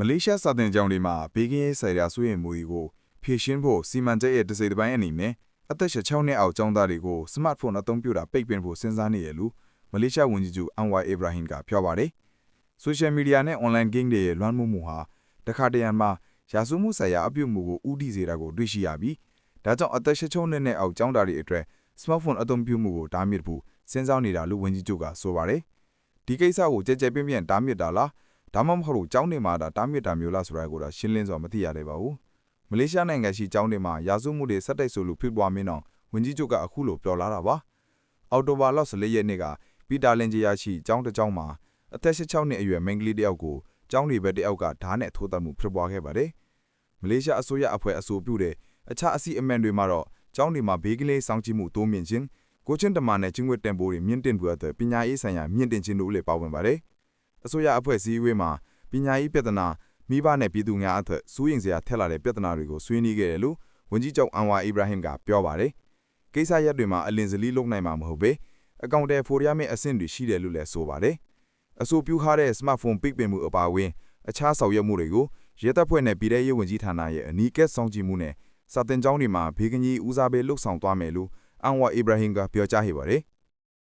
မလေးရှားစာတင်ကျောင်းတွေမှာဘေးကင်းရေးဆိုင်ရာစိုးရိမ်မှုတွေကိုဖြေရှင်းဖို့စီမံချက်ရဲ့တစ်စိတ်တစ်ပိုင်းအနေနဲ့အသက်16နှစ်အောက်ကျောင်းသားတွေကိုစမတ်ဖုန်းအသုံးပြုတာပိတ်ပင်ဖို့စဉ်းစားနေရလို့မလေးရှားဝန်ကြီးချုပ်အန်ဝါအီဘရာဟင်ကပြောပါတယ်။ ဆိုရှယ်မီဒီယာနဲ့အွန်လိုင်းဂိမ်းတွေရဲ့လွှမ်းမိုးမှုဟာတခါတရံမှာရာဇဝမှုဆိုင်ရာအပြုအမူကိုဥတီစေတာကိုတွေ့ရှိရပြီးဒါကြောင့်အသက်16နှစ်နဲ့အောက်ကျောင်းသားတွေအတွက်စမတ်ဖုန်းအသုံးပြုမှုကိုတားမြစ်ဖို့စဉ်းစားနေတာလို့ဝန်ကြီးချုပ်ကဆိုပါတယ်။ဒီကိစ္စကိုကြဲကြဲပြန့်ပြန့်တားမြစ်တာလားဒါမှမဟုတ်ကျောင်းတွေမှာတားမြစ်တာမျိုးလားဆိုတာကိုရှင်းလင်းစွာမသိရသေးပါဘူး။မလေးရှားနိုင်ငံရှိကျောင်းတွေမှာရာဇဝမှုတွေဆက်တိုက်ဆိုလို့ဖြစ်ပွားမင်းအောင်ဝန်ကြီးချုပ်ကအခုလိုပြောလာတာပါ။အော်တိုဘာလ14ရက်နေ့ကပီတာလင်ဂျီယာရှိကျောင်းတစ်ကျောင်းမှာအသက်16နှစ်အရွယ်မိန်းကလေးတစ်ယောက်ကိုကျောင်းတွေဘက်တစ်ယောက်ကဓာတ်နဲ့ထိုးသတ်မှုဖြစ်ပွားခဲ့ပါတယ်။မလေးရှားအစိုးရအဖွဲ့အဆိုပြုတဲ့အခြားအစီအမံတွေမှာတော့ကျောင်းတွေမှာဘေးကလေးစောင့်ကြည့်မှုတိုးမြင့်ခြင်းကိုချင်းတမန်နဲ့ချင်းဝတ်တန်ဖိုးတွေမြင့်တင်ဖို့အတွက်ပညာရေးဆိုင်ရာမြင့်တင်ခြင်းတို့လည်းပါဝင်ပါတယ်။အစိုးရအဖွဲ့စည်းဝေးမှာပညာရေးပြဿနာမိဘနဲ့ပြည်သူများအတွက်စိုးရိမ်စရာထက်လာတဲ့ပြဿနာတွေကိုဆွေးနွေးခဲ့တယ်လို့ဝန်ကြီးချုပ်အန်ဝါအီဘရာဟင်ကပြောပါတယ်။ကိစ္စရပ်တွေမှာအလင်းစလီလုပ်နိုင်မှာမဟုတ်ပဲအကောင့်တွေဖော်ရမယ့်အဆင့်တွေရှိတယ်လို့လည်းဆိုပါတယ်။အဆိုပြုထားတဲ့စမတ်ဖုန်းပိတ်ပင်မှုအပါအဝင်အခြားဆောင်ရွက်မှုတွေကိုရဲတပ်ဖွဲ့နဲ့ပြည်ထရေးဝန်ကြီးဌာနရဲ့အနီးကပ်ဆောင်ကြည့်မှုနဲ့စာတင်ကျောင်းတွေမှာဘေးကင်းရေးဦးစားပေးလှုပ်ဆောင်သွားမယ်လို့အန်ဝါအီဘရာဟင်ကပြောကြားခဲ့ပါတယ်။